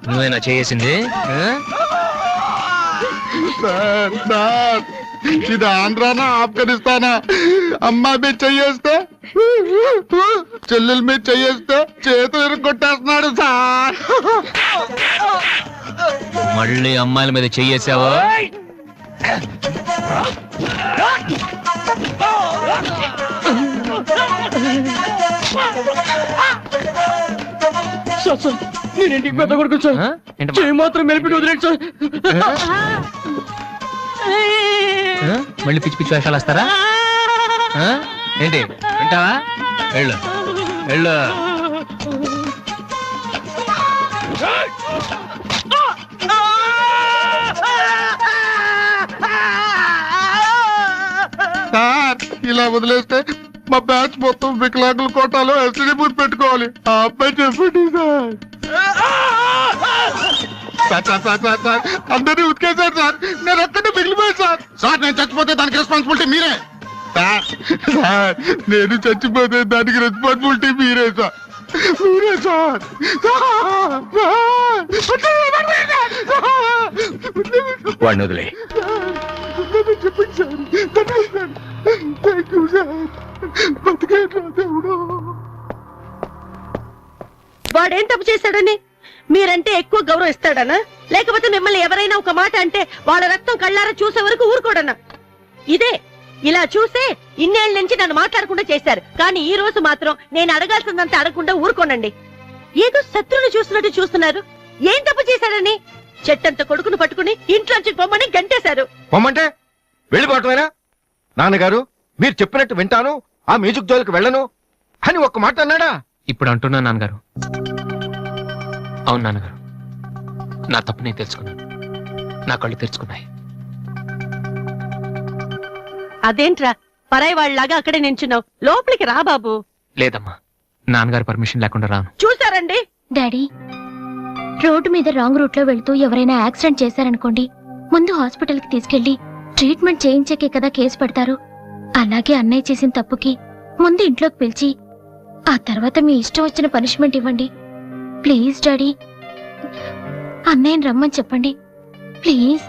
నువ్వేనా చేసింది? ఇది ఆంధ్రానా ఆఫ్ఘనిస్తానా? అమ్మాయి మీద చెయ్యేస్తే చెల్లెల మీద చెయ్యేస్తే చేతులు ఇరుక్కొట్టేస్తున్నాడు సార్. మళ్ళీ అమ్మాయిల మీద చెయ్యేసావా? నేను ఇంటికి పెద్ద కొడుకు సార్, చేయి మాత్రం మెలిపి వదిలేడు సార్. మళ్ళీ పిచ్చి పిచ్చి వేషాలు వస్తారా ఏంటి? వింటావా? వెళ్ళు వెళ్ళు. ఇలా వదిలేస్తే మా బ్యాచ్ మొత్తం వికలాంగుల కోటాలో ఎస్టీ బూత్ పెట్టుకోవాలి. ఆ అబ్బాయి చెప్పండి సార్. అందరినీ ఉతికేశారు సార్, నేను ఒక్కడే మిగిలిపోయాను సార్. సార్ నేను చచ్చిపోతే దానికి రెస్పాన్సిబిలిటీ మీరే సార్. నేను చచ్చిపోతే దానికి రెస్పాన్సిబిలిటీ మీరే సార్. మీరే సార్. వాడిని వదిలే. వాడేం తప్పు చేశాడని మీరంటే ఎక్కువ గౌరవం ఇస్తాడనా, లేకపోతే మిమ్మల్ని ఎవరైనా ఒక మాట అంటే వాళ్ళ రక్తం కళ్ళారా చూసే వరకు ఊరుకోడనా? ఇదే ఇలా చూసే ఇన్నేళ్ల నుంచి నన్ను మాట్లాడకుండా చేశారు. కానీ ఈ రోజు మాత్రం నేను అడగాల్సిందంతా అడగకుండా ఊరుకోనండి. ఏదో శత్రువుని చూస్తున్నట్టు చూస్తున్నారు. ఏం తప్పు చేశాడని చెట్టంత కొడుకును పట్టుకుని ఇంట్లోంచి పొమ్మని గంటేశారు. పొమ్మంటే వెళ్ళిపోవటమేనా? నాన్నగారు మీరు చెప్పినట్టు వింటాను, ఆ మ్యూజిక్ జోలికి వెళ్ళను అని ఒక్క మాట అన్నాడా? ఇప్పుడు అంటున్నా నాన్నగారు. అవును నాన్నగారు, నా తప్పు నేను తెలుసుకున్నాను. నా కళ్ళు తెరుచుకున్నాయి. అదేంట్రా పరాయి వాళ్ళలాగా అక్కడే నించున్నావు, లోపలికి రా బాబు. లేదమ్మా, నాన్నగారు పర్మిషన్ లేకుండా రాను. చూసారండి డాడీ, రోడ్డు మీద రాంగ్ రూట్ లో వెళ్తూ ఎవరైనా యాక్సిడెంట్ చేశారనుకోండి, ముందు హాస్పిటల్ కి తీసుకెళ్లి ట్రీట్మెంట్ చేయించాకే కదా కేసు పెడతారు. అలాగే అన్నయ్య చేసిన తప్పుకి ముందు ఇంట్లోకి పిలిచి ఆ తర్వాత మీ ఇష్టం వచ్చిన పనిష్మెంట్ ఇవ్వండి. ప్లీజ్ డాడీ, అన్నయ్యని రమ్మని చెప్పండి ప్లీజ్.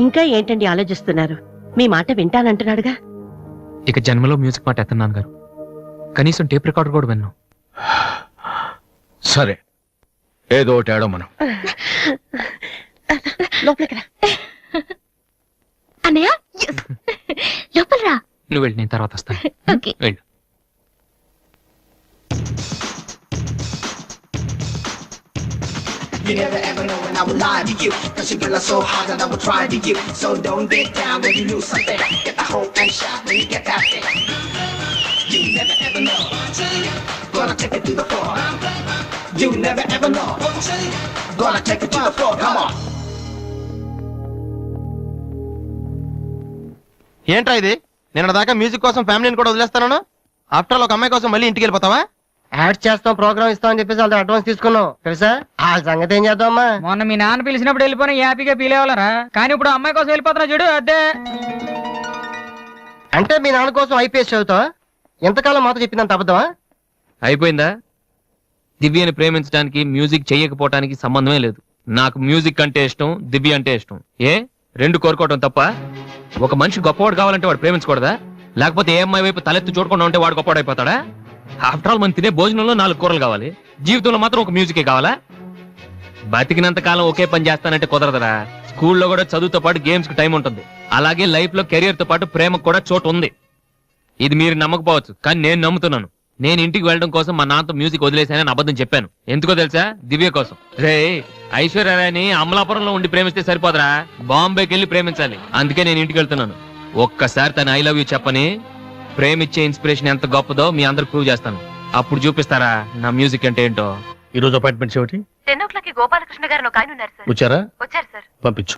ఇంకా ఏంటండి ఆలోచిస్తున్నారు? మీ మాట వింటానంటున్నాడుగా. ఇక జన్మలో మ్యూజిక్ మాట ఎత్తను నాన్నగారు. కనీసం టేప్ రికార్డర్ కూడా విన్నాను. సరే, ఏదో ఒకటి ఆడో మనం. లోపలికి రా అన్నయ్య. లోపల రా. నువ్వు వెళ్ళి నేను తర్వాత వస్తాను. ఓకే. వెళ్ళు. You never ever know when I will lie to you, cause your girl is so hot that I will try to you. So don't get down when you lose something. Get the hope and shot when you get that thing. You never ever know. Gonna take it to the floor. You never ever know. Gonna take it to the floor. Come on. ఏంట్రా ఇది? నిన్న దాకా music కోసం ఫ్యామిలీని కూడా వదిలేస్తాను. After all ఒక అమ్మాయి కోసం మళ్ళీ ఇంటికి వెళ్ళిపోతావా? యాడ్ చేస్తాం, ప్రోగ్రామ్ ఇస్తాం అని చెప్పేసి వాళ్ళతో అడ్వాన్స్ తీసుకున్నాం తెలుసా. ఆ సంగతి ఏం చేద్దామా? మొన్న మీ నాన్న పిలిచినప్పుడు వెళ్ళిపోయినా హ్యాపీగా ఫీల్ అవ్వాలరా, కానీ ఇప్పుడు అమ్మాయి కోసం వెళ్ళిపోతున్నా చూడు. అదే అంటే మీ నాన్న కోసం ఐపీఎస్ చదువుతావా? ఎంతకాలం మాతో చెప్పిందంత అబద్ధమా? అయిపోయిందా? దివ్యని ప్రేమించడానికి మ్యూజిక్ చెయ్యకపోవటానికి సంబంధమే లేదు. నాకు మ్యూజిక్ అంటే ఇష్టం, దివ్య అంటే ఇష్టం. ఏ రెండు కోరుకోవటం తప్ప? ఒక మనిషి గొప్పవాడు కావాలంటే వాడు ప్రేమించకూడదా? లేకపోతే ఏ అమ్మాయి వైపు తలెత్తి చూడకుండా ఉంటే వాడు గొప్పవాడు అయిపోతాడా? ఆఫ్టర్ ఆల్ మనం తినే భోజనంలో 4 కూరలు కావాలి, జీవితంలో మాత్రం ఒక మ్యూజికే కావాలా? బతికినంత కాలం ఒకే పని చేస్తానంటే కుదరదరా. స్కూల్లో కూడా చదువుతో పాటు గేమ్స్ కి టైం ఉంటుంది. అలాగే లైఫ్ లో కెరియర్ తో పాటు ప్రేమకు కూడా చోటు ఉంది. ఇది మీరు నమ్మకపోవచ్చు, కానీ నేను నమ్ముతున్నాను. నేను ఇంటికి వెళ్ళడం కోసం మా నాన్నతో మ్యూజిక్ వదిలేసానని అబద్ధం చెప్పాను. ఎందుకో తెలుసా? దివ్య కోసం. రే, ఐశ్వర్యరాయని అమలాపురంలో ఉండి ప్రేమిస్తే సరిపోదరా, బాంబేకి వెళ్ళి ప్రేమించాలి. అందుకే నేను ఇంటికి వెళ్తున్నాను. ఒక్కసారి తన ఐ లవ్ యూ చెప్పని ప్రేమిచ్చే ఇన్స్పిరేషన్ ఎంత గొప్పదో మీ అందరికి ప్రూవ్ చేస్తాను. అప్పుడు చూపిస్తారా నా మ్యూజిక్ అంటే ఏంటో. ఈ రోజు అపాయింట్మెంట్స్ ఏమిటి? 10 o'clock గోపాలకృష్ణ గారు ఒక ఆయన ఉన్నారు సార్. వచ్చారా? వచ్చారు సార్. పంపించు.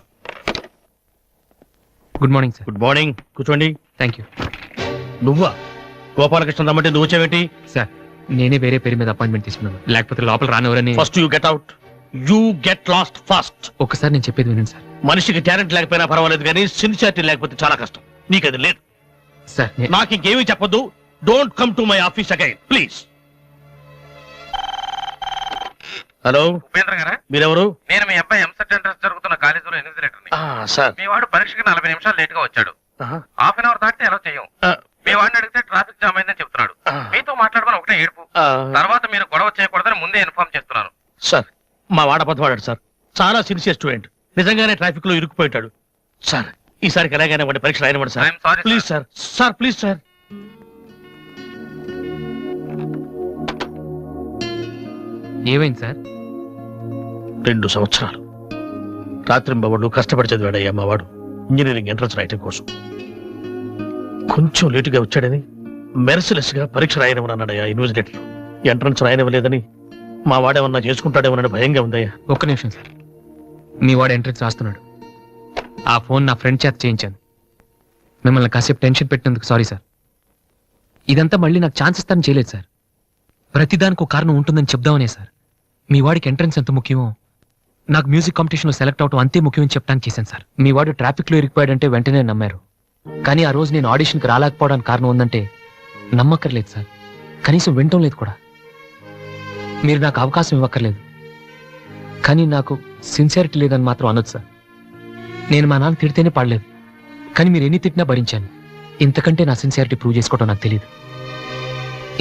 Good morning sir. Good morning, కూర్చోండి. Thank you. నువ్వా? గోపాలకృష్ణ రమ్మంటే నువ్వు వచ్చావేంటి? సార్, నేనే వేరే పేరు మీద అపాయింట్మెంట్ తీసుకున్నాను, లేకపోతే లోపల రానివరని. First you get out. You get last first. ఒక్కసారి నేను చెప్పేది వినండి సార్. మనిషికి టాలెంట్ లేకపోయినా పర్వాలేదు, కానీ సిన్సియారిటీ లేకపోతే చాలా కష్టం. నీకు అది లేదు సార్. నాకు ఇంకేమీ చెప్పొద్దు. Don't come to my office again please. Hello, Upendra గారా? మీరెవరు? నేను మీ అబ్బాయి ఎంసెట్ ఎంట్రన్స్ జరుగుతున్న కాలేజీలో ఇన్విజిలేటర్ని. సార్, మీ వాడు పరీక్షకి 40 నిమిషాలు లేట్ గా వచ్చాడు. హాఫ్ అన్ అవర్ దాటితే ఎలా చేయం. మీ వాడిని అడిగితే ట్రాఫిక్ జామ్ అయిందని చెప్తున్నాడు. మీతో మాట్లాడమని ఒకటే ఏడుపు. తర్వాత మీరు గొడవ చేయకూడదని ముందే ఇన్ఫార్మ్ చేస్తున్నాను. సార్, మా వాడ పదవాడాడు సార్. చాలా సిన్సియర్ స్టూడెంట్. నిజంగానే ట్రాఫిక్ లో ఇరుక్కుపోయింటాడు. సార్, ఈసారికి ఎలాగైనా వాడి పరీక్ష రాయనివ్వండి sir. Please sir. Sir please sir. ఏమైంది సార్? 2 సంవత్సరాలు రాత్రింబవళ్ళు కష్టపడి చదివాడయ్యా మా వాడు ఇంజనీరింగ్ ఎంట్రన్స్ రాయటం కోసం. కొంచెం లేటుగా వచ్చాడని మెర్సిలెస్ గా పరీక్ష రాయనివ్వనన్నాడయ్యా యూనివర్సిటీలో. ఎంట్రన్స్ రాయనివ్వలేదని మా వాడేమన్నా చేసుకుంటాడేమోనని భయంగా ఉందయ్యా. ఒక్క నిమిషం సార్. మీ వాడు ఎంట్రన్స్ రాస్తున్నాడు. ఆ ఫోన్ నా ఫ్రెండ్ చేత చేయించాను. మిమ్మల్ని కాసేపు టెన్షన్ పెట్టినందుకు సారీ సార్. ఇదంతా మళ్ళీ నాకు ఛాన్స్ ఇస్తానని చేయలేదు సార్. ప్రతిదానికి ఒక కారణం ఉంటుందని చెప్దామనే సార్. మీ వాడికి ఎంట్రన్స్ ఎంత ముఖ్యమో నాకు మ్యూజిక్ కాంపిటీషన్లో సెలెక్ట్ అవడం అంతే ముఖ్యమని చెప్పడానికి చేశాను సార్. మీ వాడు ట్రాఫిక్లో ఇరికిపోయాడంటే వెంటనే నమ్మారు. కానీ ఆ రోజు నేను ఆడిషన్కి రాలేకపోవడానికి కారణం ఉందంటే నమ్మక్కర్లేదు సార్. కనీసం వినటం లేదు కూడా. మీరు నాకు అవకాశం ఇవ్వక్కర్లేదు, కానీ నాకు సిన్సియారిటీ లేదని మాత్రం అనొచ్చు సార్. నేను మా నాన్న తిడితేనే పాడలేదు, కానీ మీరు ఎన్ని తిట్టినా భరించాను. ఇంతకంటే నా సిన్సియారిటీ ప్రూవ్ చేసుకోవడం నాకు తెలియదు.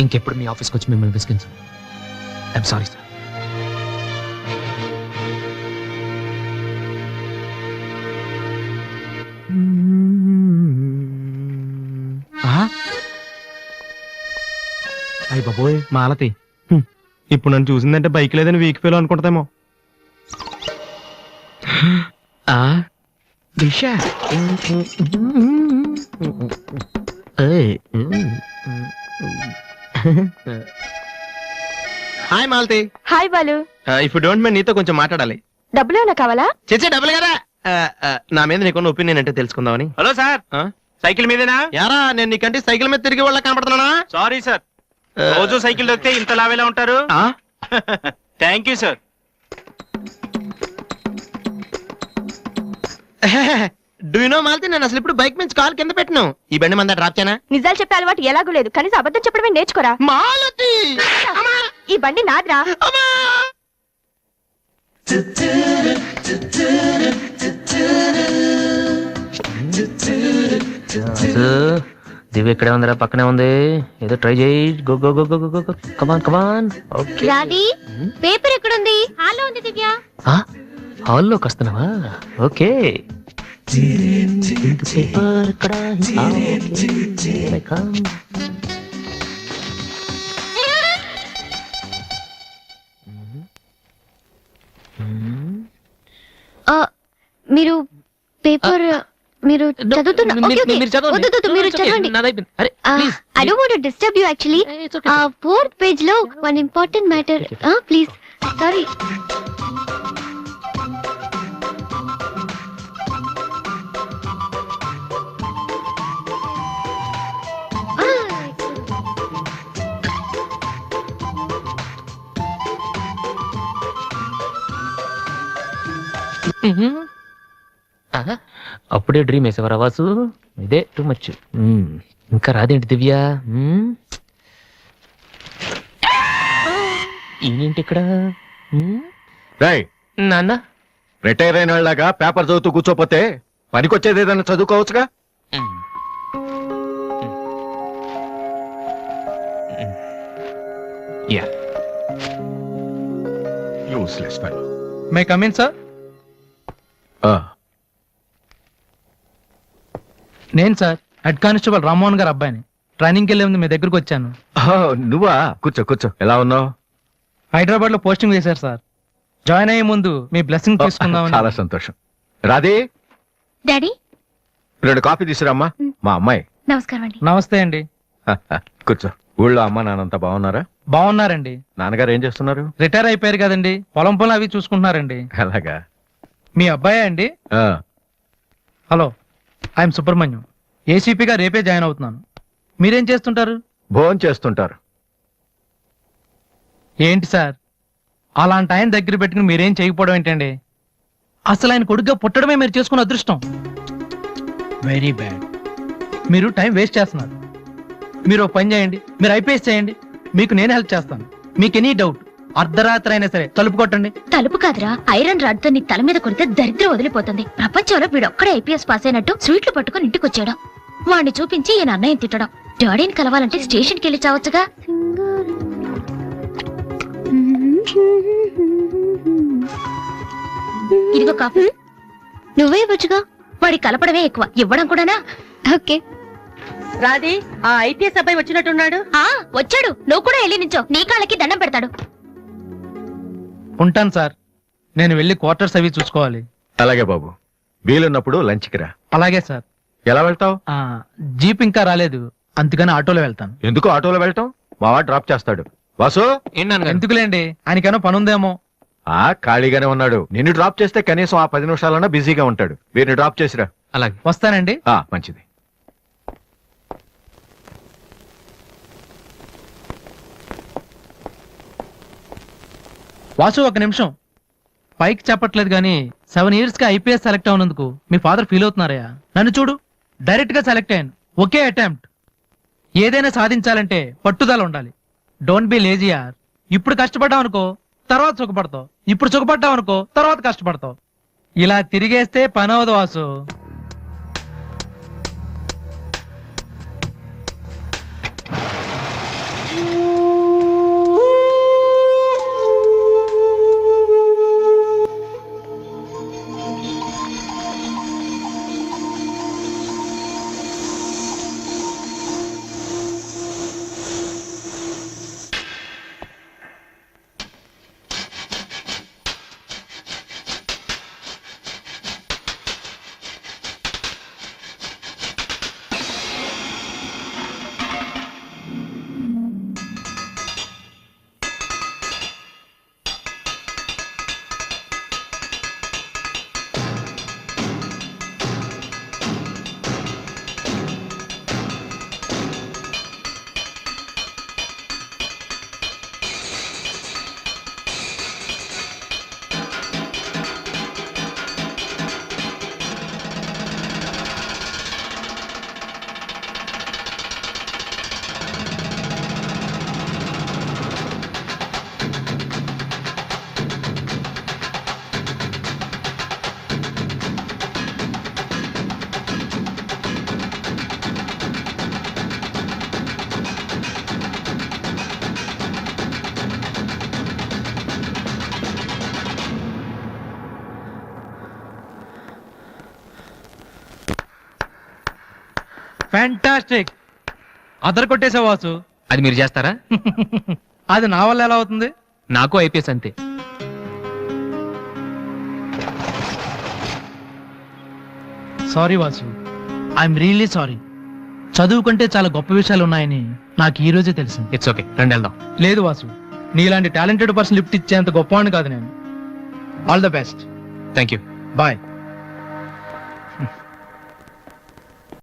ఇంకెప్పుడు మీ ఆఫీస్కి వచ్చి మిమ్మల్ని విసిగించు. I'm sorry sir. అయ్యి బాబోయ్ మాలతి, ఇప్పుడు నన్ను చూసిందంటే బైక్ లేదని వీకిపోయాలో అనుకుంటామో. Disha hi Malathi. Hi Balu. If you don't mind నీతో కొంచెం మాట్లాడాలి. డబ్బులు ఏమైనా కావాలా? చేసే డబ్బులు కదా. నా మీద నీకున్న ఒపీనియన్ అంటే తెలుసుకుందామని. హలో సార్, సైకిల్ మీదేనా? యారా నేను నీకంటే సైకిల్ మీద తిరిగి వాళ్ళ కనపడుతున్నానా? సారీ సార్, రోజు సైకిల్ దొరికితే ఇంత లావేలా ఉంటారు. Thank you sir. Do you know Malathi, నేను అసలు ఇప్పుడు బైక్ నుంచి కాల్ కింద పెట్టను. ఈ బండి మంద డ్రాప్ చేయనా? నిజాలు చెప్పే అలవాటు ఎలాగూ లేదు, కనీసం అబద్ధం చెప్పడమే నేర్చుకోరా. మాలతి ఈ బండి నాదిరా. దివ్య ఇక్కడే ఉందిరా, పక్కనే ఉంది. ఏదో ట్రై చేయి. Go go go go go go. Come on come on. Okay. Daddy paper ఎక్కడుంది? హాల్లో ఉంది దివ్య. హాల్లోకి వస్తున్నావా? ఓకే. పేపర్ ఇక్కడ. మీరు పేపర్ మీరు చదువుతున్నా? మీరు చదవండి. I don't want to disturb you actually. 4th page లో one important matter. Please. Sorry. అప్పుడే డ్రీమ్ వేసేవారా వాసు? ఇదే టూ మచ్. ఇంకా రాదేంటి దివ్య? ఈయనేంటి ఇక్కడ? నాన్న రిటైర్ అయిన వాళ్ళగా పేపర్ చదువుతూ కూర్చోపోతే పనికొచ్చేది ఏదైనా చదువుకోవచ్చుగా. Useless fellow. May come in sir? నేను sir head constable Rammohan garu అబ్బాయిని. ట్రైనింగ్కి వెళ్ళే ముందు మీ దగ్గరకు వచ్చాను. నువ్వా? కూర్చో కూర్చో. ఎలా ఉన్నావు? హైదరాబాద్ లో పోస్టింగ్ వేశారు సార్. జాయిన్ అయ్యే ముందు మీ బ్లెస్సింగ్ తీసుకుందామని. చాలా సంతోషం. రాధే, డాడీ 2 కాఫీ తీసుకురామ్మా. మా అమ్మాయి. నమస్కారం అండి. నమస్తే అండి. కూర్చో. ఊళ్ళో అమ్మ నాన్నంతా బాగున్నారా? బాగున్నారండి. నాన్నగారు ఏం చేస్తున్నారు? రిటైర్ అయిపోయారు కదండి, పొలం పొలం అవి చూసుకుంటున్నారండి. అలాగా. మీ అబ్బాయే అండి? Hello, I'm Subrahmanyam. ఏసీపీగా రేపే జాయిన్ అవుతున్నాను. మీరేం చేస్తుంటారు? భోజనం చేస్తుంటారు. ఏంటి సార్, అలాంటి ఆయన దగ్గర పెట్టుకుని మీరేం చేయకపోవడం ఏంటండి? అసలు ఆయన కొడుగ్గా పుట్టడమే మీరు చేసుకున్న అదృష్టం. Very bad. మీరు టైం వేస్ట్ చేస్తున్నారు. మీరు ఒక పని చేయండి, మీరు ఐపీఎస్ చేయండి. మీకు నేను హెల్ప్ చేస్తాను. మీకు ఎనీ డౌట్ అర్ధరాత్రి అయినా సరే తలుపు కొట్టండి. తలుపు కాదురా, ఐరన్ రాడ్ తో నీ తల మీద కొడితే దరిద్రం వదిలిపోతుంది. ప్రపంచంలో వీడొక్కడే ఐపీఎస్ పాస్ అయినట్టు స్వీట్లు పట్టుకుని ఇంటికి వచ్చాడు. వాడిని చూపించి ఈయన అన్నయ్య తిట్టడం. డాడీని కలవాలంటే స్టేషన్కి వెళ్ళి చావచ్చుగా. ఇదిగో కాఫీ. నువ్వే ఇవ్వచ్చుగా. వాడి కలపడమే ఎక్కువ, ఇవ్వడం కూడానా? ఓకే. రాధి, ఆ ఐపీఎస్ అబ్బాయి వచ్చినట్టున్నాడు. వచ్చాడు. నువ్వు కూడా వెళ్ళి నించో, నీ కాళ్ళకి దండం పెడతాడు. ఉంటాను సార్, నేను వెళ్ళి క్వార్టర్స్ అవి చూసుకోవాలి. అలాగే బాబు, వీలున్నప్పుడు లంచ్కి రా. అలాగే సార్. ఎలా వెళ్తావు? జీప్ ఇంకా రాలేదు, అందుకని ఆటోలో వెళ్తాను. ఎందుకు ఆటోలో వెళ్ళటం? మావాడు డ్రాప్ చేస్తాడు. వాసు, ఎందుకులేండి, ఆయనకేమో పనుందేమో. ఖాళీగానే ఉన్నాడు. నిన్ను డ్రాప్ చేస్తే కనీసం ఆ 10 నిమిషాలన్నా బిజీగా ఉంటాడు. వీరిని డ్రాప్ చేసిరా. అలాగే, వస్తానండి. మంచిది. వాసు ఒక నిమిషం. పైకి చెప్పట్లేదు కానీ 7 years గా ఐపీఎస్ సెలెక్ట్ అవునందుకు మీ ఫాదర్ ఫీల్ అవుతున్నారయ్యా. నన్ను చూడు, డైరెక్ట్ గా సెలెక్ట్ అయ్యాను. ఒకే అటెంప్ట్. ఏదైనా సాధించాలంటే పట్టుదల ఉండాలి. డోంట్ బి లేజీ యార్. ఇప్పుడు కష్టపడ్డావు అనుకో, తర్వాత సుఖపడతావు. ఇప్పుడు సుఖపడ్డావు అనుకో, తర్వాత కష్టపడతావు. ఇలా తిరిగేస్తే పని అవదు వాసు. ఫ్యాంటాస్టిక్. అదర్ కొట్టేసావు వాసు. అది మీరు చేస్తారా? అది నా వల్ల ఎలా అవుతుంది? నాకు ఐపీఎస్ అంతే. Sorry Vasu, I'm really sorry. చదువుకుంటే చాలా గొప్ప విషయాలు ఉన్నాయని నాకు ఈ రోజే తెలిసింది. ఇట్స్ ఓకే, రండి వెళ్దాం. లేదు వాసు, నీలాంటి టాలెంటెడ్ పర్సన్ లిఫ్ట్ ఇచ్చేంత గొప్పవాడిని కాదు నేను. All the best. Thank you. Bye.